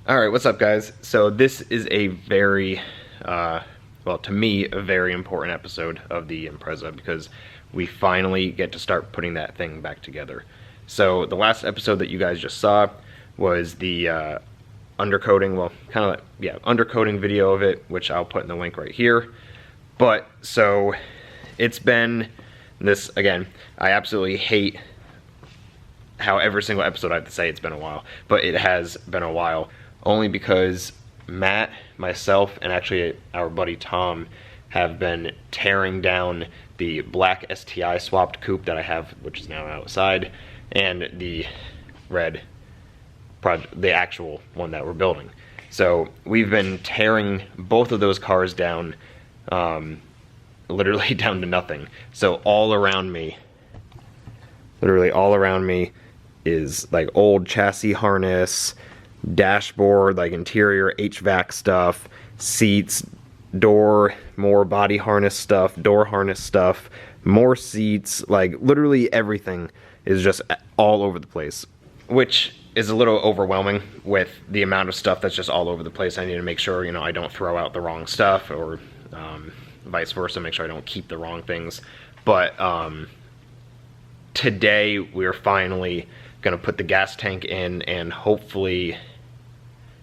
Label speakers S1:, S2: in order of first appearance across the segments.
S1: Alright, what's up guys? So this is a very, well to me, a very important episode of the Impreza because we finally get to start putting that thing back together. So the last episode that you guys just saw was the undercoating, well kind of like, yeah, undercoating video of it, which I'll put in the link right here. But, so, it's been this, again, I absolutely hate how every single episode I have to say it's been a while, but it has been a while. Only because Matt, myself, and actually our buddy Tom have been tearing down the black STI swapped coupe that I have, which is now outside, and the red project, the actual one that we're building. So we've been tearing both of those cars down, literally down to nothing. So all around me, literally all around me is like old chassis harness, dashboard, like interior HVAC stuff, seats, door, more body harness stuff, door harness stuff, more seats, like literally everything is just all over the place, which is a little overwhelming with the amount of stuff that's just all over the place. I need to make sure, you know, I don't throw out the wrong stuff, or vice versa, make sure I don't keep the wrong things. But today we're finally gonna put the gas tank in, and hopefully,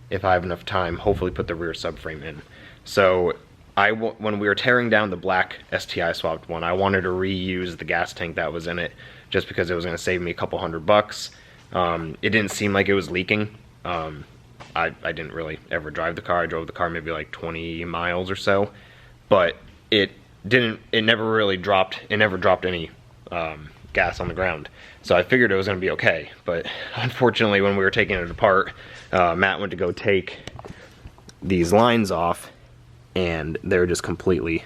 S1: if I have enough time, hopefully put the rear subframe in. So when we were tearing down the black STI swapped one, I wanted to reuse the gas tank that was in it just because it was going to save me a couple $100. It didn't seem like it was leaking. I didn't really ever drive the car. I drove the car maybe like 20 miles or so, but it never really dropped. It never dropped any gas on the ground. So I figured it was going to be okay, but unfortunately when we were taking it apart, Matt went to go take these lines off and they're just completely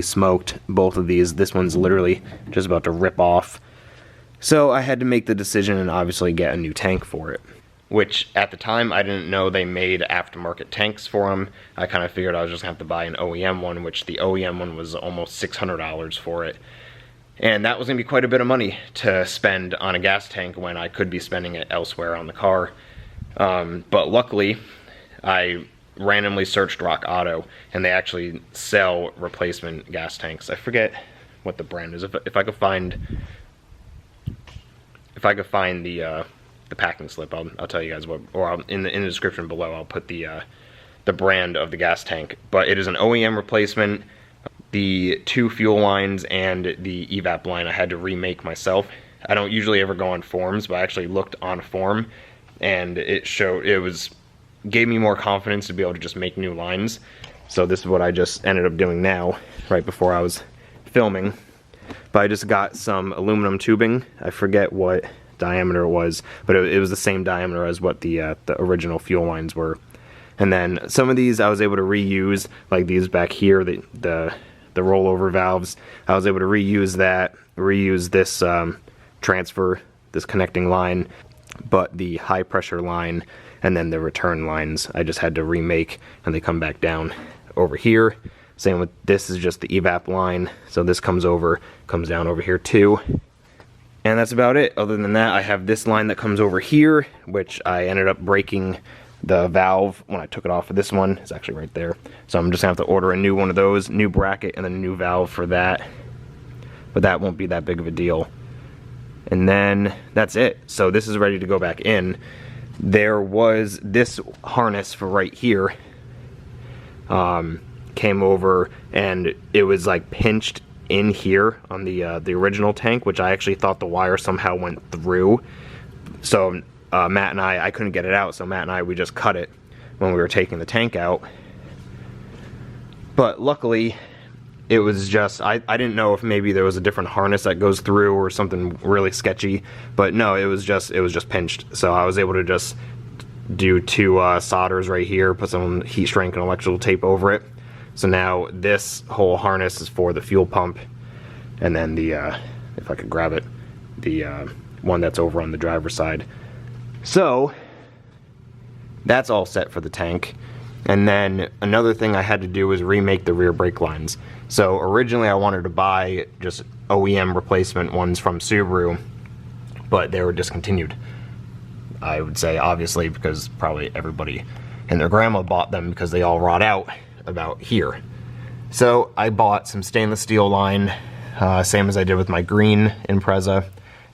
S1: smoked. Both of these, this one's literally just about to rip off. So I had to make the decision and obviously get a new tank for it, which at the time I didn't know they made aftermarket tanks for them. I kind of figured I was just going to have to buy an OEM one, which the OEM one was almost $600 for it. And that was going to be quite a bit of money to spend on a gas tank when I could be spending it elsewhere on the car. But luckily, I randomly searched Rock Auto, and they actually sell replacement gas tanks. I forget what the brand is. If I could find the packing slip, I'll tell you guys what, or in the description below I'll put the brand of the gas tank. But it is an OEM replacement. The two fuel lines and the evap line I had to remake myself. I don't usually ever go on forums, but I actually looked on a forum and it gave me more confidence to be able to just make new lines. So this is what I just ended up doing now, right before I was filming. But I just got some aluminum tubing. I forget what diameter it was, but it was the same diameter as what the original fuel lines were. And then some of these I was able to reuse, like these back here, the rollover valves. I was able to reuse that, reuse this transfer, this connecting line, but the high pressure line and then the return lines I just had to remake, and they come back down over here. Same with this, is just the evap line, so this comes down over here too. And that's about it. Other than that, I have this line that comes over here, which I ended up breaking the valve when I took it off of this one. It's actually right there. So I'm just gonna have to order a new one of those, new bracket, and then a new valve for that. But that won't be that big of a deal. And then that's it. So this is ready to go back in. There was this harness for right here. Came over and it was like pinched in here on the original tank, which I actually thought the wire somehow went through. So Matt and I couldn't get it out, so Matt and I, we just cut it when we were taking the tank out. But luckily, it was just, I didn't know if maybe there was a different harness that goes through or something really sketchy, but no, it was just pinched. So I was able to just do two solders right here, put some heat shrink and electrical tape over it. So now this whole harness is for the fuel pump, and then the, if I could grab it, the one that's over on the driver's side. So that's all set for the tank. And then another thing I had to do was remake the rear brake lines. So originally I wanted to buy just OEM replacement ones from Subaru, but they were discontinued. I would say, obviously, because probably everybody and their grandma bought them because they all rot out about here. So I bought some stainless steel line, same as I did with my green Impreza,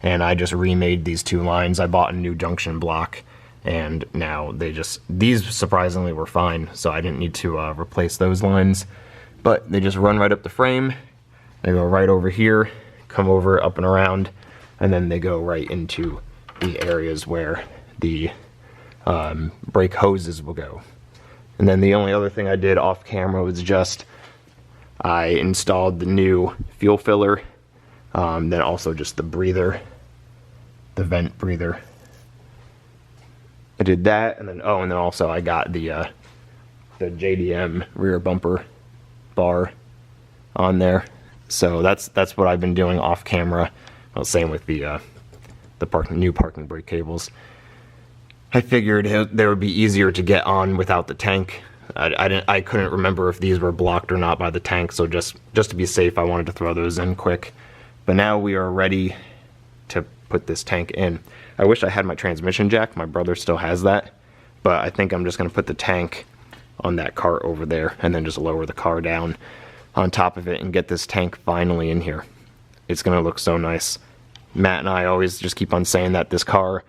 S1: and I just remade these two lines. I bought a new junction block, and now these surprisingly were fine, so I didn't need to replace those lines. But they just run right up the frame, they go right over here, come over up and around, and then they go right into the areas where the brake hoses will go. And then the only other thing I did off camera was just I installed the new fuel filler, then also just the breather, the vent breather. I did that, and then also I got the JDM rear bumper bar on there. So that's what I've been doing off camera. Well, same with the new parking brake cables. I figured they would be easier to get on without the tank. I couldn't remember if these were blocked or not by the tank, so just to be safe, I wanted to throw those in quick. But now we are ready to put this tank in. I wish I had my transmission jack. My brother still has that, but I think I'm just going to put the tank on that cart over there and then just lower the car down on top of it and get this tank finally in here. It's going to look so nice. Matt and I always just keep on saying that this car,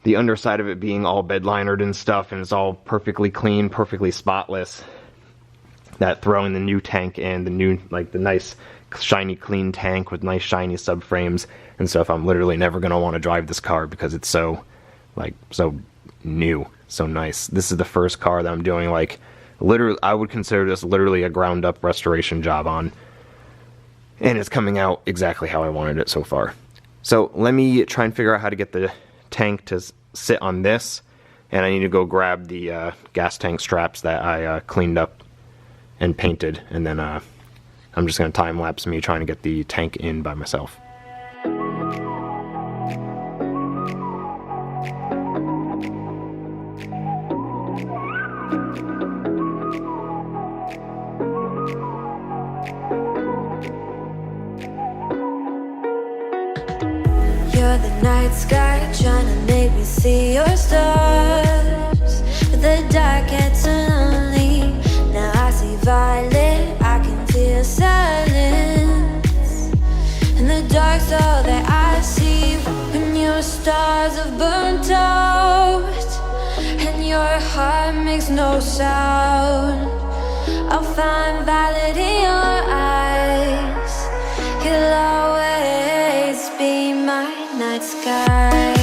S1: the underside of it being all bed linered and stuff, and it's all perfectly clean, perfectly spotless, that throwing the new tank in, the nice shiny clean tank with nice shiny subframes and stuff, I'm literally never going to want to drive this car because it's so new, so nice. This is the first car that I'm doing, literally, I would consider this literally a ground up restoration job on, and it's coming out exactly how I wanted it so far. So let me try and figure out how to get the tank to sit on this, and I need to go grab the gas tank straps that I cleaned up and painted, and then I'm just going to time lapse me trying to get the tank in by myself.
S2: You're the night sky trying to make me see your stars, but the dark gets lonely. Now I see violet, I can feel silence, and the dark's all that I see. When your stars have burnt out and your heart makes no sound, I'll find violet in your eyes. You'll always be my night sky.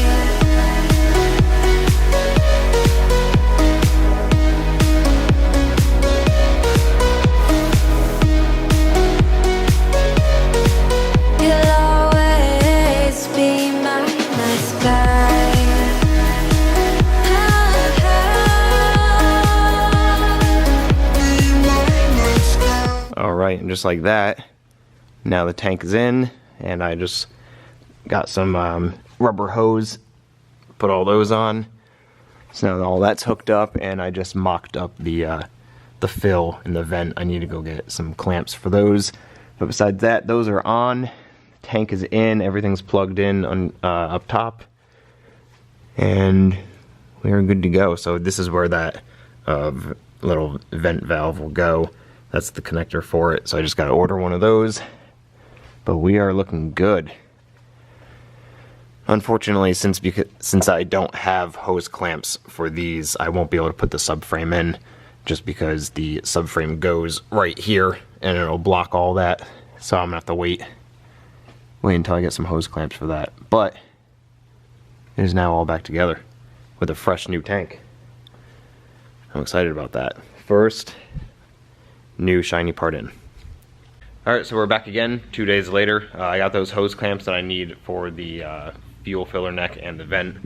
S2: You'll always be my night sky.
S1: Alright, and just like that, now the tank is in, and I just got some rubber hose, put all those on. So now all that's hooked up, and I just mocked up the fill in the vent. I need to go get some clamps for those. But besides that, those are on. The tank is in, everything's plugged in on, up top, and we're good to go. So this is where that little vent valve will go. That's the connector for it. So I just got to order one of those. But we are looking good. Unfortunately, since I don't have hose clamps for these, I won't be able to put the subframe in, just because the subframe goes right here and it'll block all that. So I'm gonna have to wait until I get some hose clamps for that. But it is now all back together with a fresh new tank. I'm excited about that. First new shiny part in. Alright, so we're back again 2 days later. I got those hose clamps that I need for the fuel filler neck and the vent.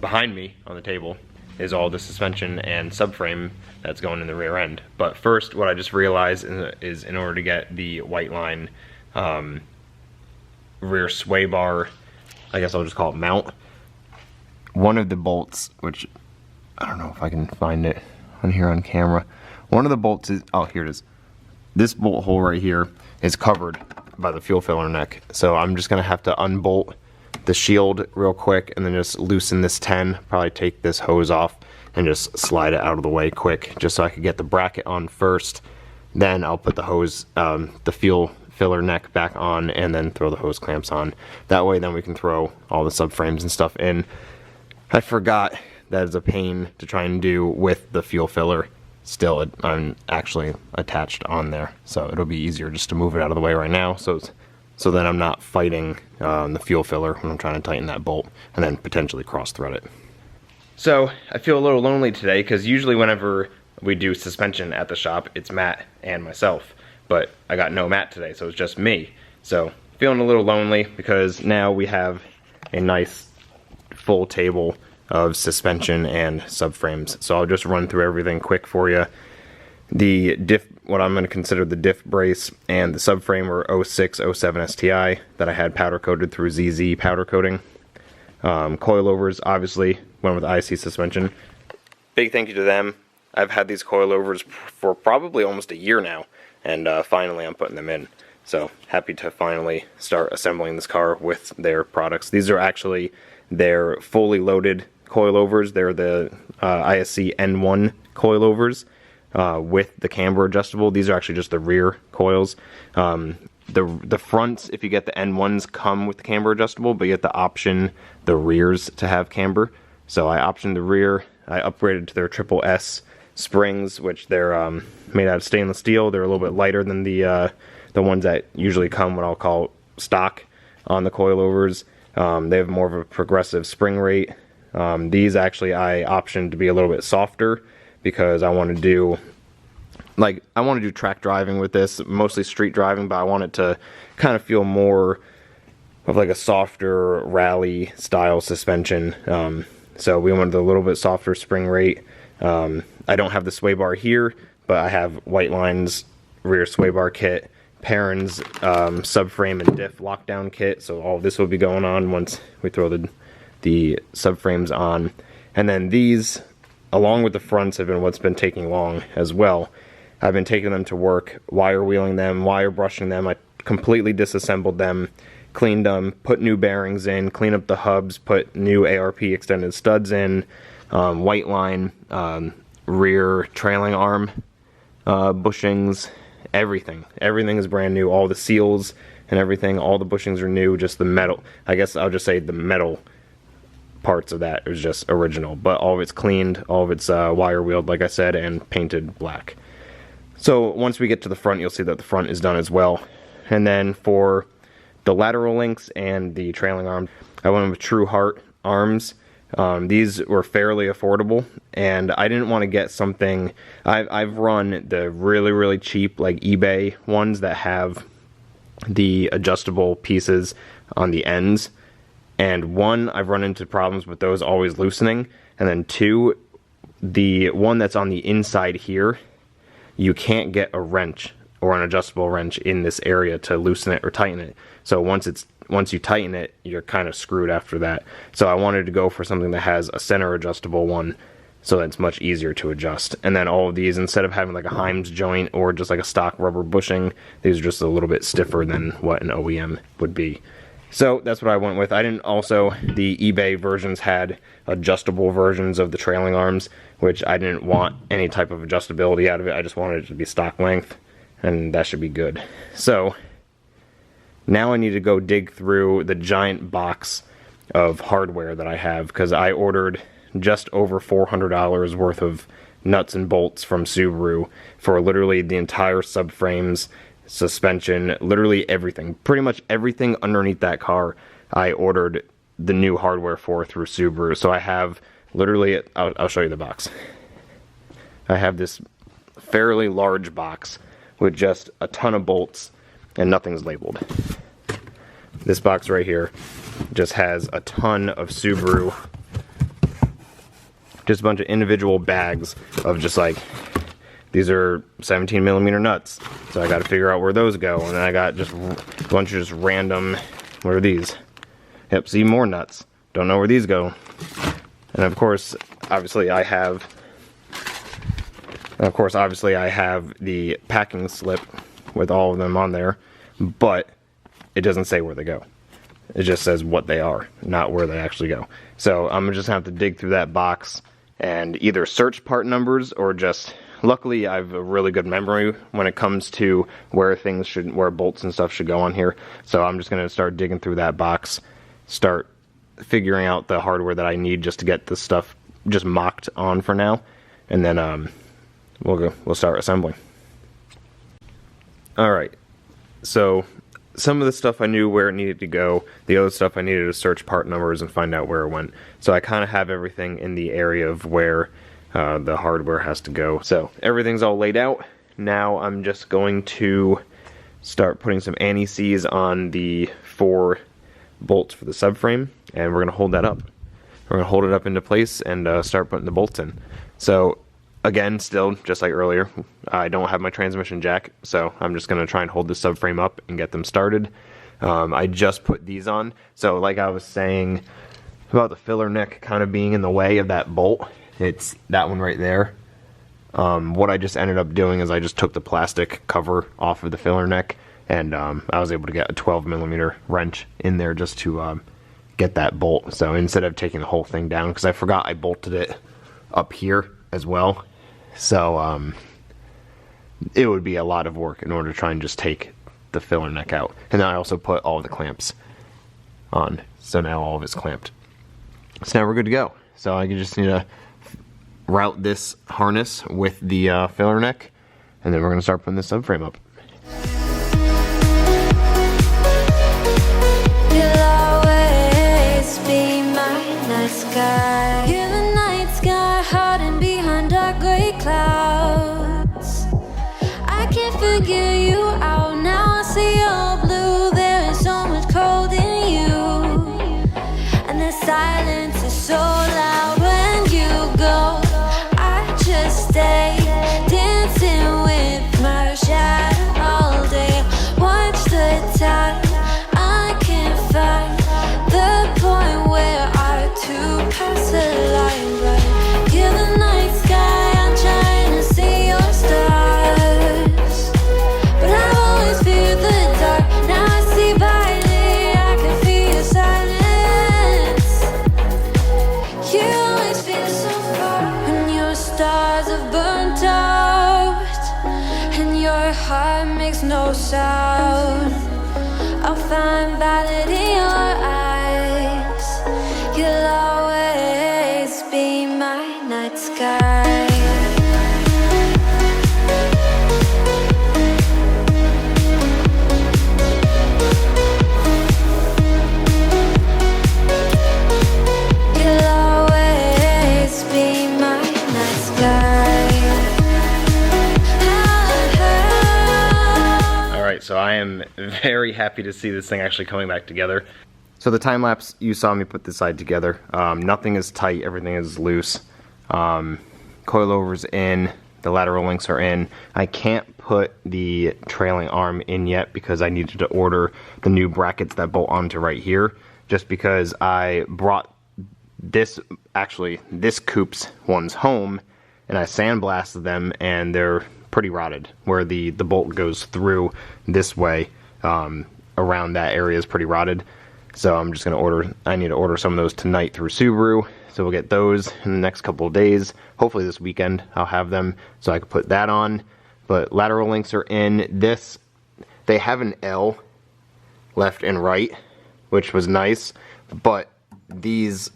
S1: Behind me on the table is all the suspension and subframe that's going in the rear end. But first, what I just realized is in order to get the white line rear sway bar, I guess I'll just call it mount, one of the bolts, which I don't know if I can find it on here on camera, one of the bolts is, oh, here it is. This bolt hole right here is covered by the fuel filler neck, so I'm just gonna have to unbolt the shield real quick and then just loosen this 10. Probably take this hose off and just slide it out of the way quick, just so I could get the bracket on first. Then I'll put the hose, the fuel filler neck back on, and then throw the hose clamps on. That way then we can throw all the subframes and stuff in. I forgot that is a pain to try and do with the fuel filler. Still, I'm actually attached on there, so it'll be easier just to move it out of the way right now, so then I'm not fighting the fuel filler when I'm trying to tighten that bolt and then potentially cross thread it. So I feel a little lonely today because usually whenever we do suspension at the shop, it's Matt and myself, but I got no Matt today, so it's just me. So feeling a little lonely because now we have a nice full table of suspension and subframes. So I'll just run through everything quick for you. The diff, what I'm going to consider the diff brace and the subframe were 06, 07 STI that I had powder coated through ZZ powder coating. Coilovers obviously went with IC suspension. Big thank you to them. I've had these coilovers for probably almost a year now, and finally I'm putting them in. So happy to finally start assembling this car with their products. These are actually their fully loaded coilovers. They're the ISC N1 coilovers with the camber adjustable. These are actually just the rear coils. The fronts, if you get the N1s, come with the camber adjustable, but you have to option the rears to have camber. So I optioned the rear. I upgraded to their triple S springs, which they're made out of stainless steel. They're a little bit lighter than the ones that usually come what I'll call stock on the coilovers. They have more of a progressive spring rate. These actually I optioned to be a little bit softer because I want to do track driving with this, mostly street driving, but I want it to kind of feel more of like a softer rally style suspension. So we wanted a little bit softer spring rate. I don't have the sway bar here, but I have White Line's rear sway bar kit, Perrin's subframe and diff lockdown kit, so all this will be going on once we throw the subframes on. And then these, along with the fronts, have been what's been taking long as well. I've been taking them to work, wire wheeling them, wire brushing them. I completely disassembled them, cleaned them, put new bearings in, cleaned up the hubs, put new ARP extended studs in, White Line rear trailing arm bushings, everything is brand new. All the seals and everything, all the bushings are new. Just the metal, I guess I'll just say the metal parts of that is just original, but all of it's cleaned, all of it's wire wheeled, like I said, and painted black. So once we get to the front, you'll see that the front is done as well. And then for the lateral links and the trailing arm, I went with True Heart arms. These were fairly affordable, and I didn't want to get something. I've run the really cheap like eBay ones that have the adjustable pieces on the ends, and one, I've run into problems with those always loosening, and then two, the one that's on the inside here, you can't get a wrench or an adjustable wrench in this area to loosen it or tighten it. So once you tighten it, you're kind of screwed after that. So I wanted to go for something that has a center adjustable one, so that it's much easier to adjust. And then all of these, instead of having like a Heims joint or just like a stock rubber bushing, these are just a little bit stiffer than what an OEM would be. So that's what I went with. I didn't also, the eBay versions had adjustable versions of the trailing arms, which I didn't want any type of adjustability out of it. I just wanted it to be stock length, and that should be good. So now I need to go dig through the giant box of hardware that I have, because I ordered just over $400 worth of nuts and bolts from Subaru for literally the entire subframes, suspension, literally everything. Pretty much everything underneath that car I ordered the new hardware for through Subaru. So I have literally, I'll show you the box. I have this fairly large box with just a ton of bolts and nothing's labeled. This box right here just has a ton of Subaru, just a bunch of individual bags of just like, these are 17mm nuts, so I got to figure out where those go. And then I got just a bunch of just random, what are these? Yep, see, more nuts. Don't know where these go. And of course, obviously I have the packing slip with all of them on there, but it doesn't say where they go. It just says what they are, not where they actually go. So I'm just gonna have to dig through that box and either search part numbers or just, luckily I have a really good memory when it comes to where where bolts and stuff should go on here. So I'm just gonna start digging through that box, start figuring out the hardware that I need just to get this stuff just mocked on for now, and then we'll start assembling. Alright, so some of the stuff I knew where it needed to go, the other stuff I needed to search part numbers and find out where it went. So I kind of have everything in the area of where the hardware has to go. So everything's all laid out. Now I'm just going to start putting some anti-seize on the 4 bolts for the subframe, and we're going to hold that up. We're going to hold it up into place and start putting the bolts in. So again, still, just like earlier, I don't have my transmission jack, so I'm just going to try and hold the subframe up and get them started. I just put these on, so like I was saying about the filler neck kind of being in the way of that bolt, it's that one right there. What I just ended up doing is I just took the plastic cover off of the filler neck, and I was able to get a 12mm wrench in there just to get that bolt. So instead of taking the whole thing down, because I forgot I bolted it up here as well, so it would be a lot of work in order to try and just take the filler neck out. And then I also put all the clamps on, so now all of it's clamped. So now we're good to go. So I just need to route this harness with the filler neck, and then we're going to start putting the subframe up.
S2: You'll always be my night sky. You're the night sky hiding behind dark gray clouds. I can't figure you out now. I see all blue. There is so much cold in you, and the silence is so loud when you go. I just stay dancing with my shadow all day. Watch the time. I can't find the point where our two pass the line, but you're the night sky. I'm trying to see your stars, but I've always feared the dark. Now I see violet. I can feel your silence. You always feel so far when your stars have burnt out and your heart makes no sound. I'll find violet in your eyes. You'll always be my night sky. You'll always be my night sky.
S1: Alright, so I am very happy to see this thing actually coming back together. So the time lapse, you saw me put this side together. Nothing is tight, everything is loose. Coilovers in, the lateral links are in. I can't put the trailing arm in yet because I needed to order the new brackets that bolt onto right here, just because I brought this coupe's ones home and I sandblasted them and they're pretty rotted. Where the bolt goes through this way, around that area is pretty rotted. So I'm just gonna I need to order some of those tonight through Subaru. So we'll get those in the next couple of days. Hopefully this weekend I'll have them so I can put that on. But lateral links are in. They have an L left and right, which was nice. But these,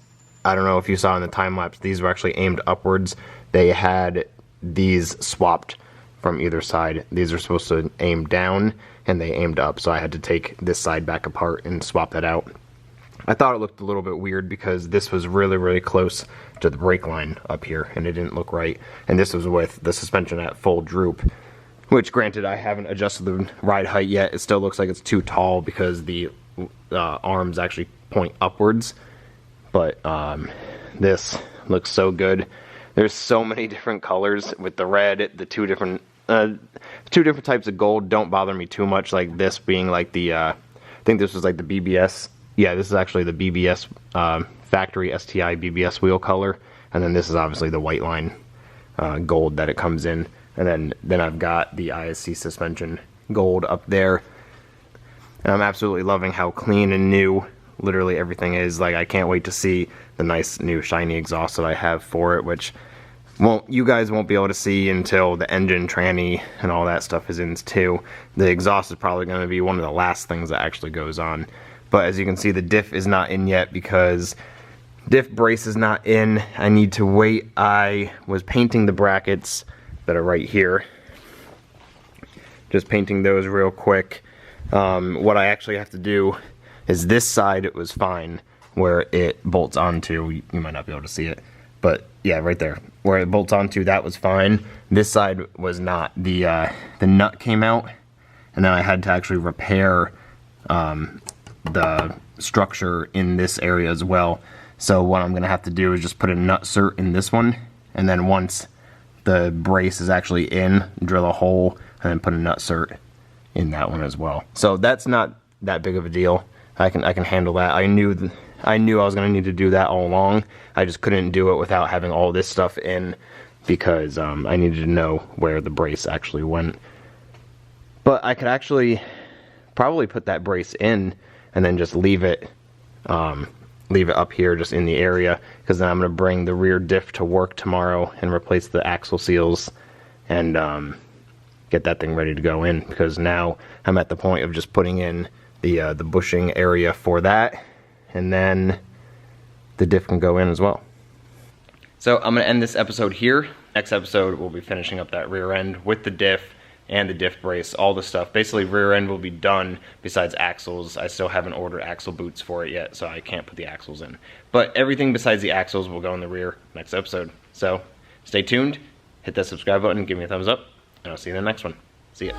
S1: I don't know if you saw in the time lapse, these were actually aimed upwards. They had these swapped from either side. These are supposed to aim down and they aimed up, so I had to take this side back apart and swap that out. I thought it looked a little bit weird because this was really close to the brake line up here and it didn't look right, and this was with the suspension at full droop, which granted I haven't adjusted the ride height yet. It still looks like it's too tall because the arms actually point upwards, but this looks so good. There's so many different colors with the red, the two different types of gold don't bother me too much, like this being like the I think this was like the BBS. Yeah, this is actually the BBS factory STI BBS wheel color, and then this is obviously the white line gold that it comes in, and then I've got the ISC suspension gold up there. And I'm absolutely loving how clean and new Literally everything is. Like, I can't wait to see the nice new shiny exhaust that I have for it, which you guys won't be able to see until the engine, tranny, and all that stuff is in too. The exhaust is probably going to be one of the last things that actually goes on. But as you can see, the diff is not in yet because diff brace is not in. I need to wait. I was painting the brackets that are right here. Just painting those real quick. What I actually have to do is this side, it was fine where it bolts onto. You might not be able to see it, but yeah, right there where it bolts onto, that was fine. This side was not. The nut came out, and then I had to actually repair the structure in this area as well. So what I'm gonna have to do is just put a nut cert in this one, and then once the brace is actually in, drill a hole and then put a nut cert in that one as well. So that's not that big of a deal. I can handle that. I knew I was gonna need to do that all along. I just couldn't do it without having all this stuff in because I needed to know where the brace actually went. But I could actually probably put that brace in and then just leave it up here just in the area, because then I'm gonna bring the rear diff to work tomorrow and replace the axle seals and get that thing ready to go in, because now I'm at the point of just putting in the bushing area for that, and then the diff can go in as well. So I'm gonna end this episode here. Next episode we'll be finishing up that rear end with the diff and the diff brace, all the stuff. Basically rear end will be done besides axles. I still haven't ordered axle boots for it yet, so I can't put the axles in. But everything besides the axles will go in the rear next episode. So stay tuned, hit that subscribe button, give me a thumbs up, and I'll see you in the next one. See ya.